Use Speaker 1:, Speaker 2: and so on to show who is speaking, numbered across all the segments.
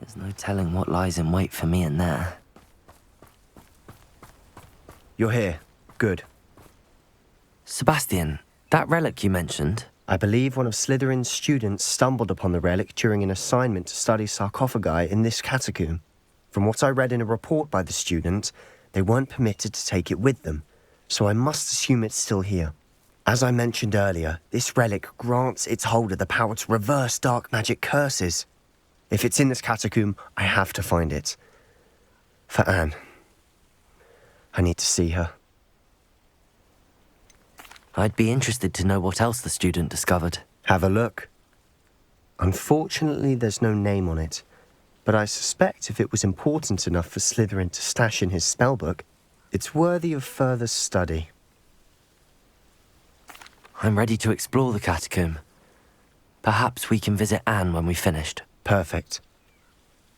Speaker 1: There's no telling what lies in wait for me in there.
Speaker 2: You're here. Good.
Speaker 1: Sebastian, that relic you mentioned...
Speaker 2: I believe one of Slytherin's students stumbled upon the relic during an assignment to study sarcophagi in this catacomb. From what I read in a report by the student, they weren't permitted to take it with them, so I must assume it's still here. As I mentioned earlier, this relic grants its holder the power to reverse dark magic curses. If it's in this catacomb, I have to find it. For Anne. I need to see her.
Speaker 1: I'd be interested to know what else the student discovered.
Speaker 2: Have a look. Unfortunately, there's no name on it, but I suspect if it was important enough for Slytherin to stash in his spellbook, it's worthy of further study.
Speaker 1: I'm ready to explore the catacomb. Perhaps we can visit Anne when we've finished.
Speaker 2: Perfect.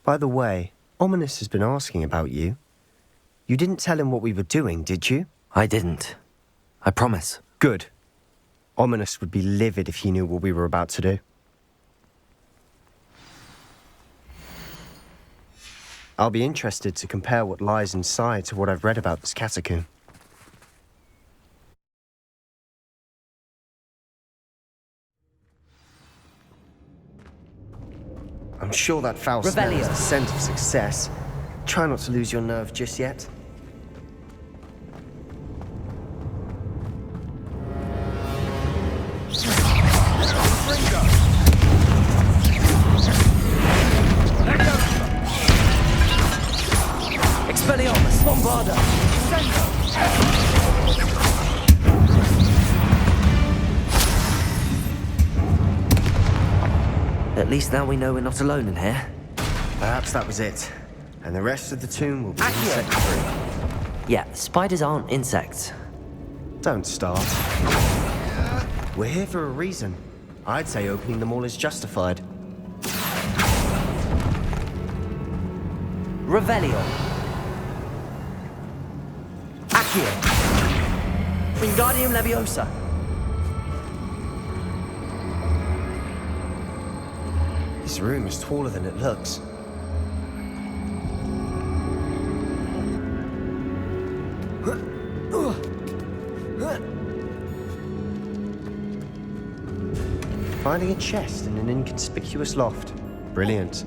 Speaker 2: By the way, Ominous has been asking about you. You didn't tell him what we were doing, did you?
Speaker 1: I didn't. I promise.
Speaker 2: Good. Ominous would be livid if he knew what we were about to do. I'll be interested to compare what lies inside to what I've read about this catacomb. I'm sure that foul smell is the scent of success. Try not to lose your nerve just yet.
Speaker 1: Expelliarmus! Bombarda! At least now we know we're not alone in here.
Speaker 2: Perhaps that was it. And the rest of the tomb will be insect-free.
Speaker 1: Yeah, spiders aren't insects.
Speaker 2: Don't start. We're here for a reason. I'd say opening them all is justified.
Speaker 1: Revelio. Accio. Wingardium Leviosa.
Speaker 2: This room is taller than it looks. Finding a chest in an inconspicuous loft. Brilliant.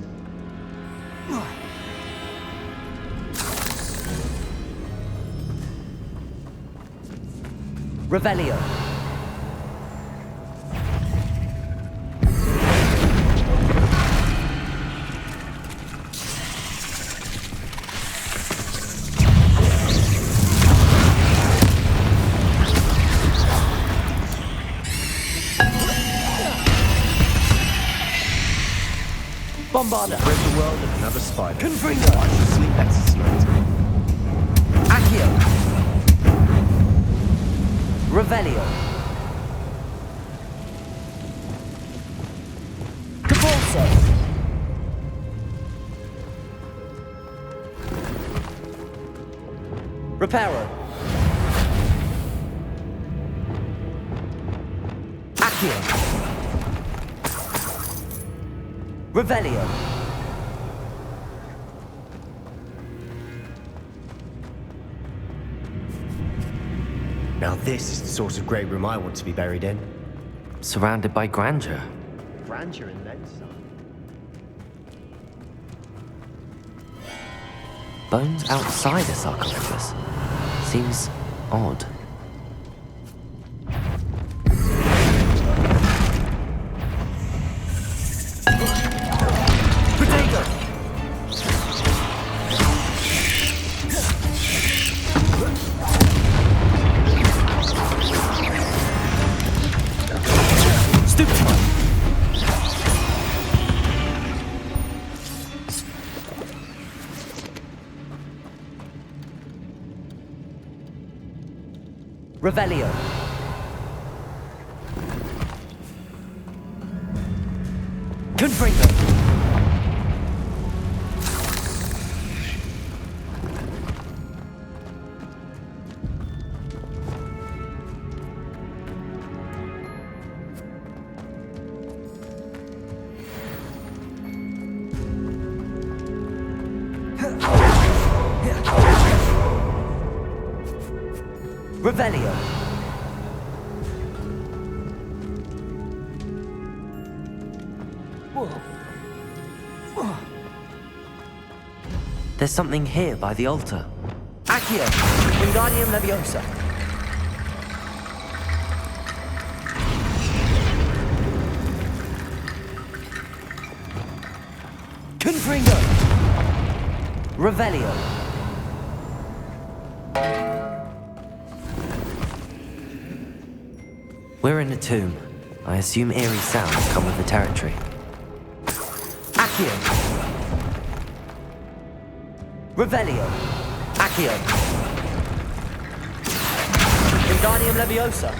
Speaker 1: Revelio. Bombarda.
Speaker 2: Rid the world of another spider.
Speaker 1: Confringo.
Speaker 2: I shall sleep better tonight.
Speaker 1: Accio. Revelio. Cabalso. Reparo. Accio. Revelio.
Speaker 2: Now this is the sort of great room I want to be buried in.
Speaker 1: Surrounded by grandeur.
Speaker 2: Grandeur and then some.
Speaker 1: Bones outside a sarcophagus. Seems odd. Revelio. Confringo. Revelio. There's something here by the altar. Accio, Wingardium Leviosa. Confringo. Revelio. We're in a tomb. I assume eerie sounds come with the territory. Accio. Revelio. Accio. Wingardium Leviosa.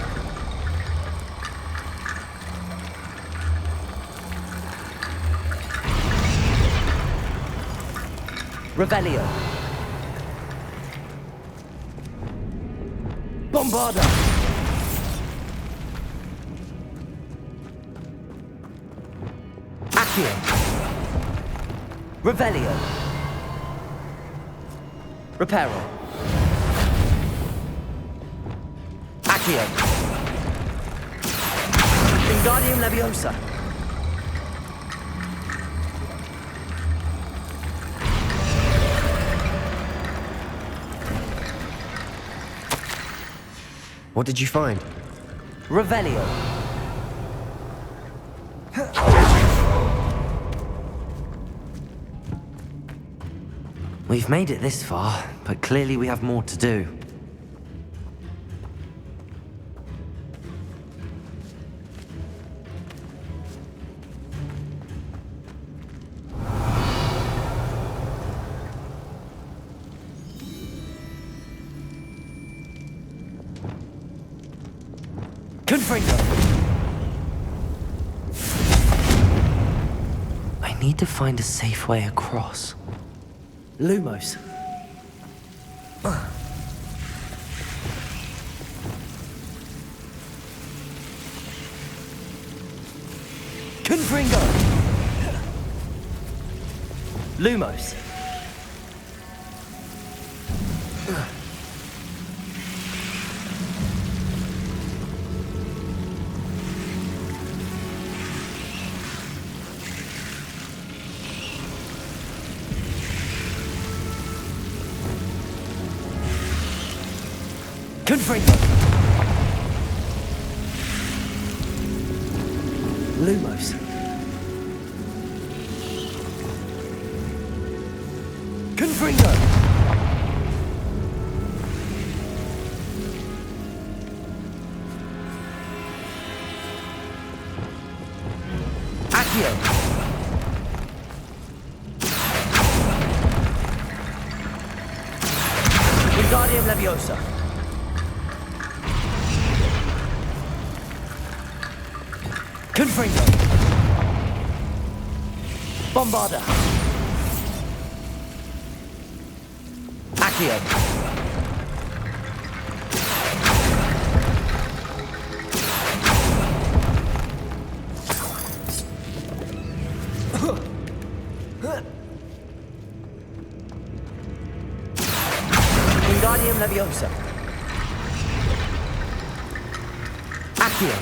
Speaker 1: Revelio. Bombarda. Accio. Revelio. Reparo. Accio. Wingardium Leviosa.
Speaker 2: What did you find?
Speaker 1: Revelio. We've made it this far, but clearly we have more to do. Confringo. I need to find a safe way across. Lumos. Confringo. Lumos. Confringo. Lumos. Confringo. Accio. Wingardium Leviosa. Confringo. Bombarda. Accio. Wingardium Leviosa. Accio.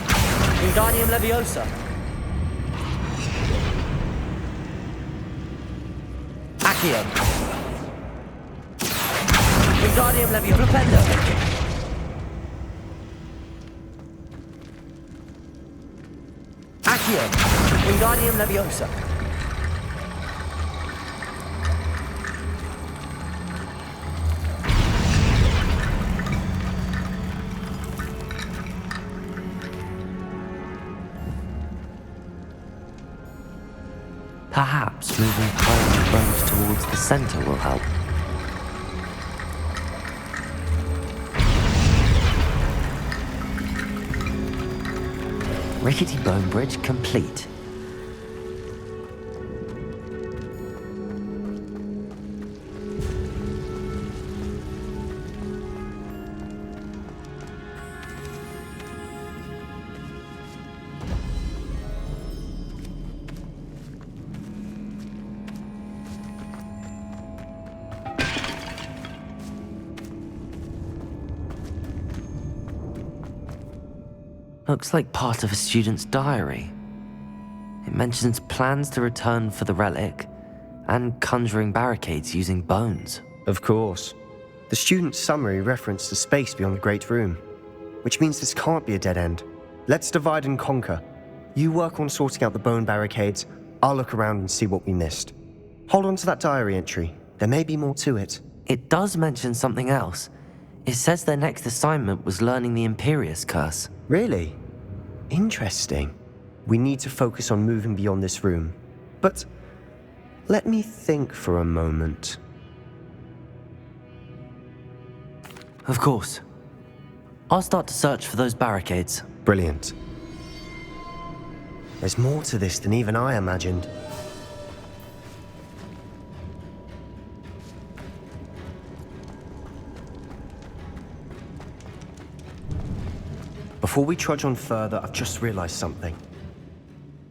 Speaker 1: Wingardium Leviosa. Accio. Wingardium Leviosa. Flipendo. Accio. Wingardium Leviosa. Perhaps moving piles bones towards the center will help. Rickety bone bridge complete. Looks like part of a student's diary. It mentions plans to return for the relic and conjuring barricades using bones.
Speaker 2: Of course. The student's summary referenced the space beyond the Great Room, which means this can't be a dead end. Let's divide and conquer. You work on sorting out the bone barricades, I'll look around and see what we missed. Hold on to that diary entry. There may be more to it.
Speaker 1: It does mention something else. It says their next assignment was learning the Imperious Curse.
Speaker 2: Really? Interesting. We need to focus on moving beyond this room. But let me think for a moment.
Speaker 1: Of course. I'll start to search for those barricades.
Speaker 2: Brilliant. There's more to this than even I imagined. Before we trudge on further, I've just realized something.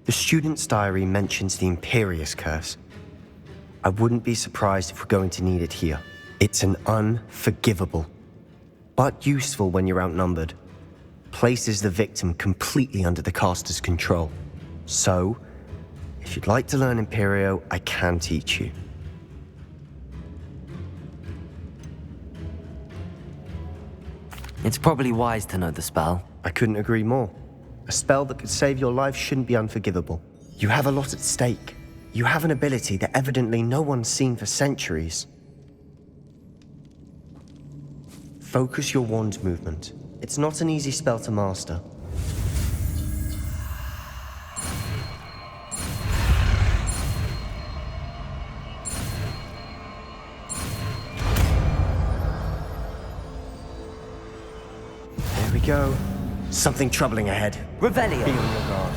Speaker 2: The student's diary mentions the Imperious Curse. I wouldn't be surprised if we're going to need it here. It's an unforgivable, but useful when you're outnumbered. Places the victim completely under the caster's control. So, if you'd like to learn Imperio, I can teach you.
Speaker 1: It's probably wise to know the spell.
Speaker 2: I couldn't agree more. A spell that could save your life shouldn't be unforgivable. You have a lot at stake. You have an ability that evidently no one's seen for centuries. Focus your wand movement. It's not an easy spell to master. There we go. Something troubling ahead.
Speaker 1: Revelio.
Speaker 2: Be on your guard.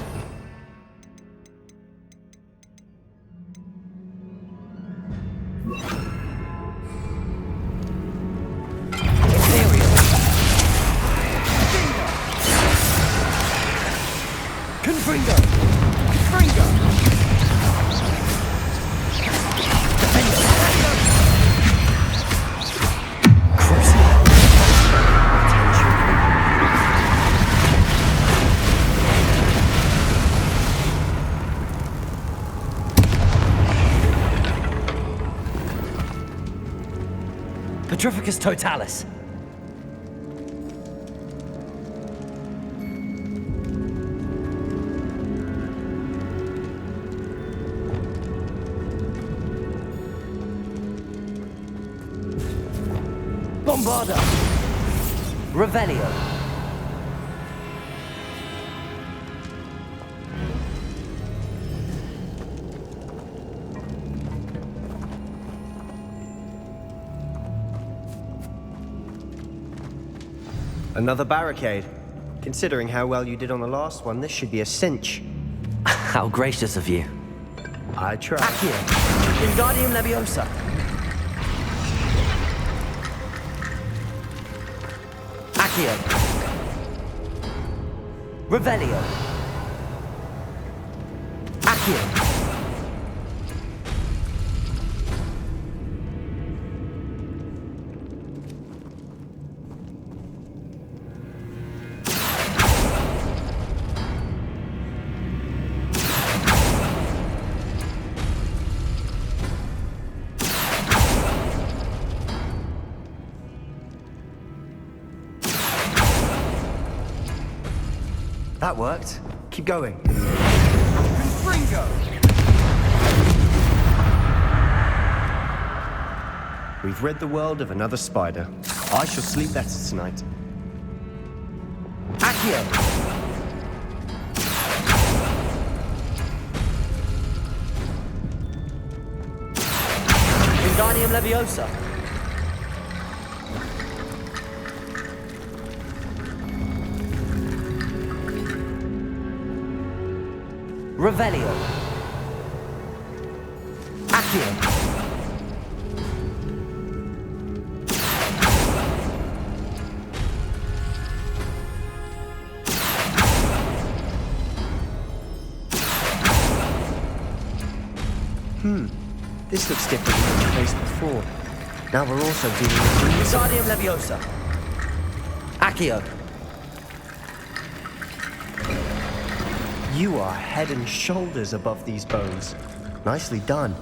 Speaker 1: Petrificus Totalis. Bombarda. Revelio.
Speaker 2: Another barricade. Considering how well you did on the last one, this should be a cinch.
Speaker 1: How gracious of you.
Speaker 2: I try.
Speaker 1: Accio. Wingardium Leviosa. Accio. Revelio. Accio.
Speaker 2: That worked. Keep going.
Speaker 3: Confringo!
Speaker 2: We've rid the world of another spider. I shall sleep better tonight.
Speaker 1: Accio. Wingardium Leviosa. Revelio. Accio.
Speaker 2: This looks different than the place before. Now we're also dealing with...
Speaker 1: Wingardium Leviosa. Accio.
Speaker 2: You are head and shoulders above these bones. Nicely done.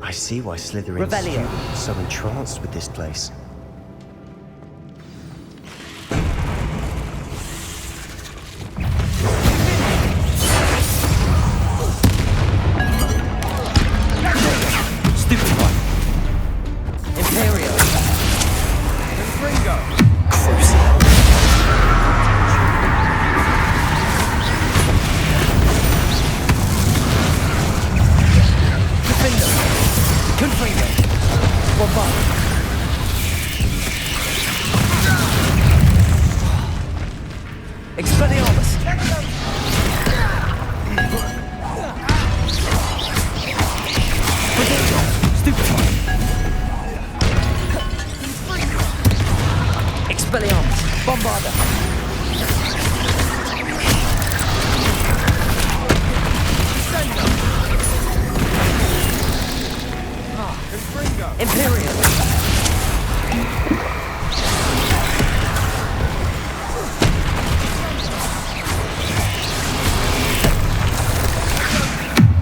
Speaker 2: I see why Slytherin's
Speaker 4: Revelio.
Speaker 2: students are so entranced with this place.
Speaker 4: Stupid one. Imperio.
Speaker 3: Confringo.
Speaker 4: Defender. Confringo. Bombard. Expelliarmus. Protego. Stupid one. Expelliarmus. Bombarda.
Speaker 3: Confringo.
Speaker 4: Imperial.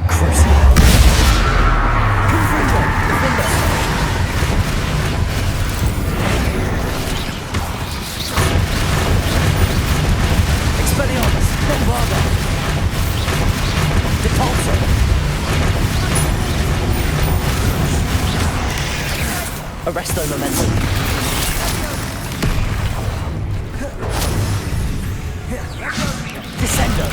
Speaker 4: Crucible. Confringo. Defender. Expelliarmus. Bombarda. Depulso. Arresto Momentum. Descendo.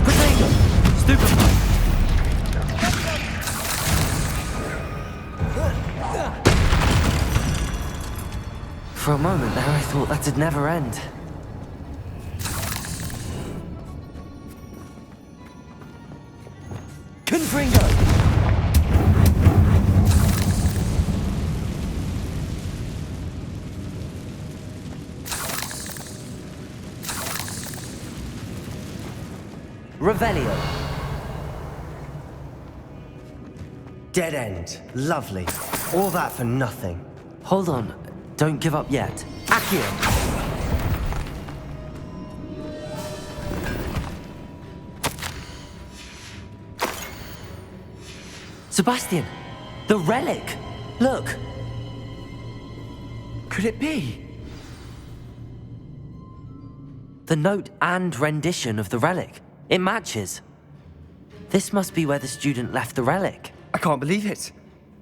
Speaker 4: Protego. Stupefy.
Speaker 1: For a moment there, I thought that'd never end.
Speaker 4: Confringo. Revelio.
Speaker 2: Dead end. Lovely. All that for nothing.
Speaker 1: Hold on, don't give up yet.
Speaker 4: Accio.
Speaker 1: Sebastian! The relic! Look!
Speaker 4: Could it be?
Speaker 1: The note and rendition of the relic. It matches. This must be where the student left the relic.
Speaker 2: I can't believe it.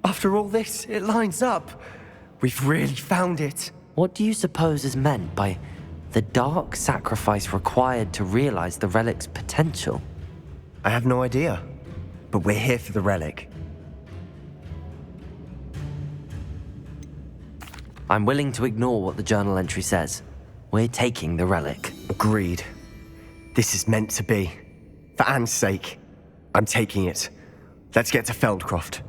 Speaker 2: After all this, it lines up. We've really found it.
Speaker 1: What do you suppose is meant by the dark sacrifice required to realize the relic's potential?
Speaker 2: I have no idea. But we're here for the relic.
Speaker 1: I'm willing to ignore what the journal entry says. We're taking the relic.
Speaker 2: Agreed. This is meant to be. For Anne's sake, I'm taking it. Let's get to Feldcroft.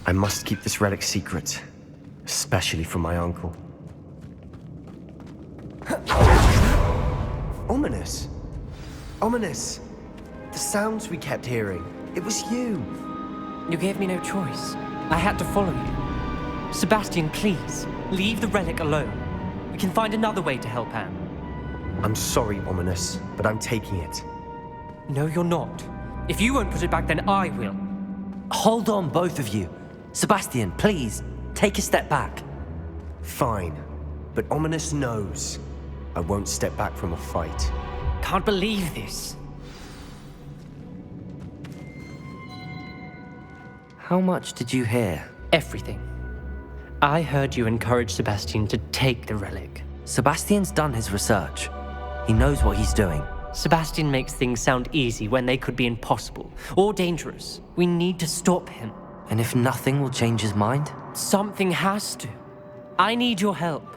Speaker 2: I must keep this relic secret, especially from my uncle. Ominous. Ominous. The sounds we kept hearing. It was you.
Speaker 5: You gave me no choice. I had to follow you. Sebastian, please, leave the relic alone. We can find another way to help Anne.
Speaker 2: I'm sorry, Ominous, but I'm taking it.
Speaker 5: No, you're not. If you won't put it back, then I will.
Speaker 1: Hold on, both of you. Sebastian, please, take a step back.
Speaker 2: Fine, but Ominous knows I won't step back from a fight.
Speaker 5: Can't believe this.
Speaker 1: How much did you hear?
Speaker 5: Everything. I heard you encourage Sebastian to take the relic.
Speaker 1: Sebastian's done his research. He knows what he's doing.
Speaker 5: Sebastian makes things sound easy when they could be impossible or dangerous. We need to stop him.
Speaker 1: And if nothing will change his mind?
Speaker 5: Something has to. I need your help.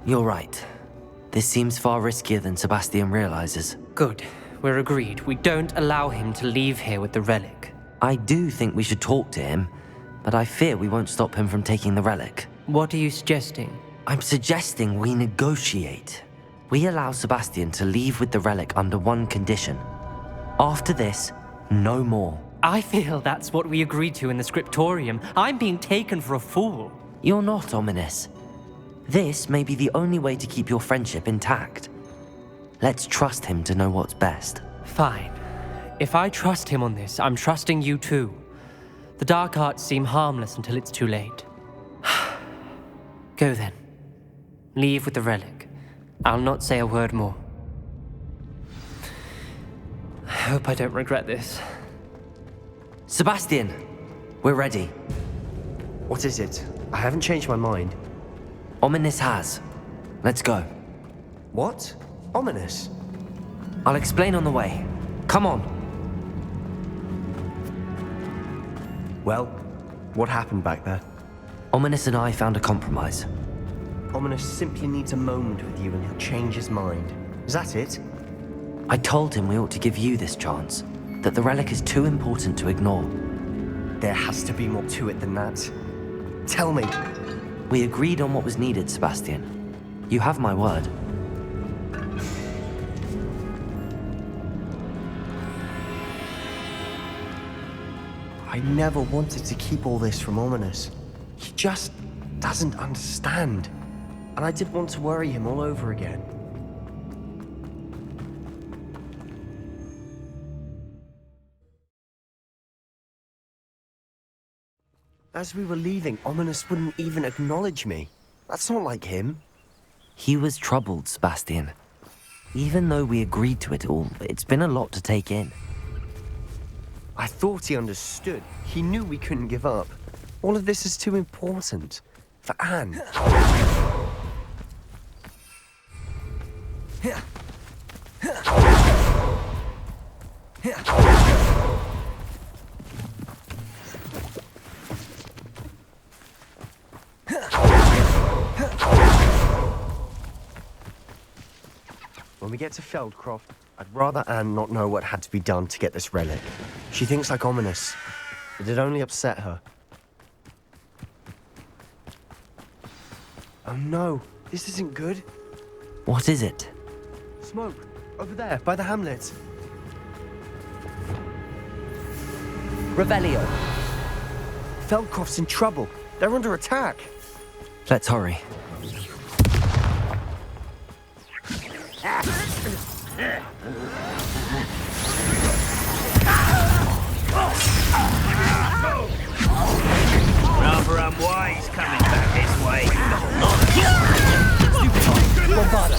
Speaker 1: You're right. This seems far riskier than Sebastian realizes.
Speaker 5: Good. We're agreed. We don't allow him to leave here with the relic.
Speaker 1: I do think we should talk to him, but I fear we won't stop him from taking the relic.
Speaker 5: What are you suggesting?
Speaker 1: I'm suggesting we negotiate. We allow Sebastian to leave with the relic under one condition. After this, no more.
Speaker 5: I feel that's what we agreed to in the scriptorium. I'm being taken for a fool.
Speaker 1: You're not ominous. This may be the only way to keep your friendship intact. Let's trust him to know what's best.
Speaker 5: Fine. If I trust him on this, I'm trusting you too. The dark arts seem harmless until it's too late. Go then. Leave with the relic. I'll not say a word more. I hope I don't regret this.
Speaker 1: Sebastian, we're ready.
Speaker 2: What is it? I haven't changed my mind.
Speaker 1: Ominous has. Let's go.
Speaker 2: What? Ominous?
Speaker 1: I'll explain on the way. Come on.
Speaker 2: Well, what happened back there?
Speaker 1: Ominous and I found a compromise.
Speaker 2: Ominous simply needs a moment with you and he'll change his mind. Is that it?
Speaker 1: I told him we ought to give you this chance, that the relic is too important to ignore.
Speaker 2: There has to be more to it than that. Tell me.
Speaker 1: We agreed on what was needed, Sebastian. You have my word.
Speaker 2: I never wanted to keep all this from Ominous. He just doesn't understand. And I didn't want to worry him all over again. As we were leaving, Ominous wouldn't even acknowledge me. That's not like him.
Speaker 1: He was troubled, Sebastian. Even though we agreed to it all, it's been a lot to take in.
Speaker 2: I thought he understood. He knew we couldn't give up. All of this is too important. For Anne. When we get to Feldcroft, I'd rather Anne not know what had to be done to get this relic. She thinks like Ominous. It'd only upset her. Oh no, this isn't good.
Speaker 1: What is it?
Speaker 2: Smoke, over there, by the hamlet.
Speaker 4: Revelio.
Speaker 2: Feldcroft's in trouble. They're under attack.
Speaker 1: Let's hurry.
Speaker 6: Rather unwise coming back this way.
Speaker 4: Bombarda.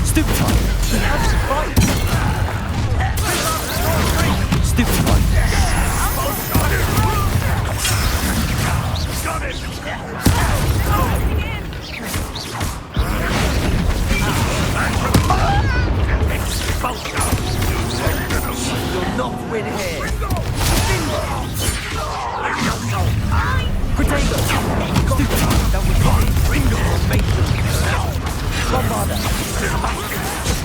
Speaker 4: Stupefy. Stupefy.
Speaker 6: Got it!
Speaker 2: You'll not win here.
Speaker 4: Protego. Stupefy. That was Bombarda.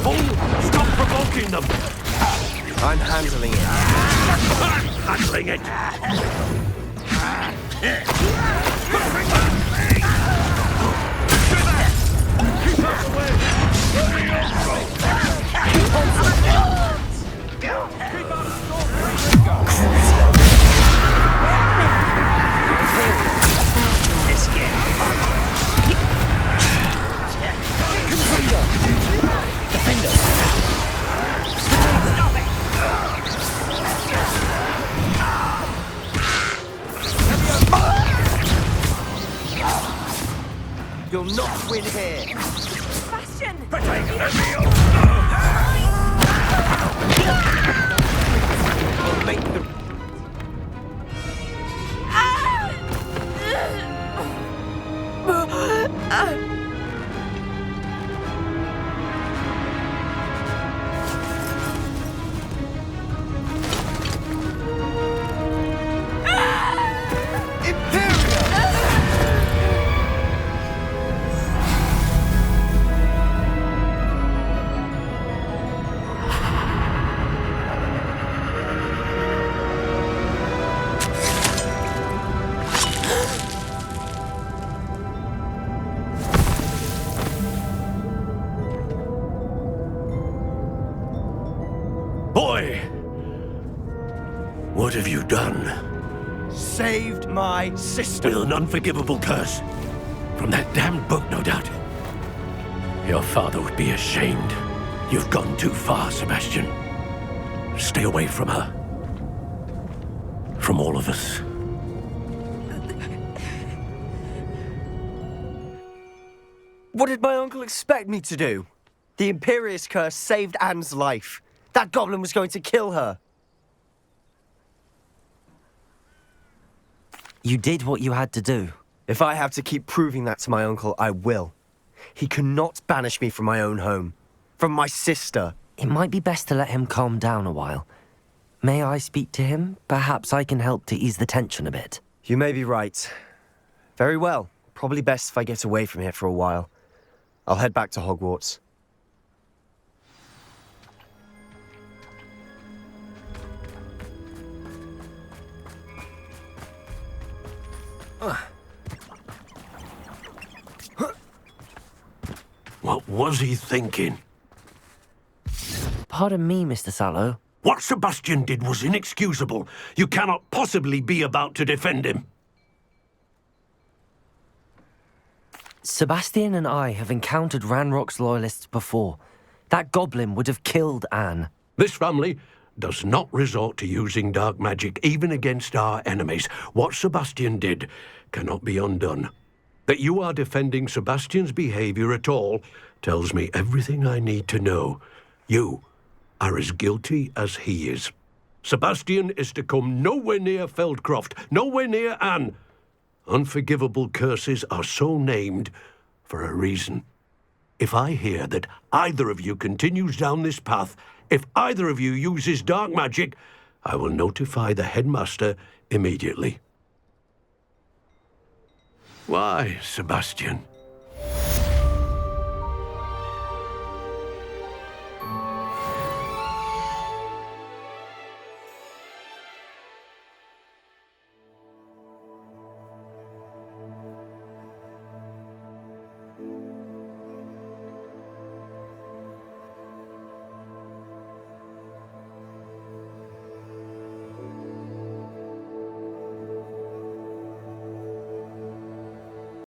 Speaker 6: Fool! Stop provoking them!
Speaker 2: I'm handling it.
Speaker 6: I'm handling it!
Speaker 2: You'll not win here.
Speaker 7: Bastion!
Speaker 6: Protego! Boy! What have you done?
Speaker 2: Saved my sister.
Speaker 6: With an unforgivable curse. From that damned book, no doubt. Your father would be ashamed. You've gone too far, Sebastian. Stay away from her. From all of us.
Speaker 2: What did my uncle expect me to do? The Imperious Curse saved Anne's life. That goblin was going to kill her.
Speaker 1: You did what you had to do.
Speaker 2: If I have to keep proving that to my uncle, I will. He cannot banish me from my own home. From my sister.
Speaker 1: It might be best to let him calm down a while. May I speak to him? Perhaps I can help to ease the tension a bit.
Speaker 2: You may be right. Very well. Probably best if I get away from here for a while. I'll head back to Hogwarts.
Speaker 6: What was he thinking?
Speaker 1: Pardon me, Mr. Sallow.
Speaker 6: What Sebastian did was inexcusable. You cannot possibly be about to defend him.
Speaker 1: Sebastian and I have encountered Ranrock's loyalists before. That goblin would have killed Anne.
Speaker 6: This family does not resort to using dark magic even against our enemies. What Sebastian did cannot be undone. That you are defending Sebastian's behavior at all tells me everything I need to know. You are as guilty as he is. Sebastian is to come nowhere near Feldcroft, nowhere near Anne. Unforgivable curses are so named for a reason. If I hear that either of you continues down this path, if either of you uses dark magic, I will notify the headmaster immediately. Why, Sebastian?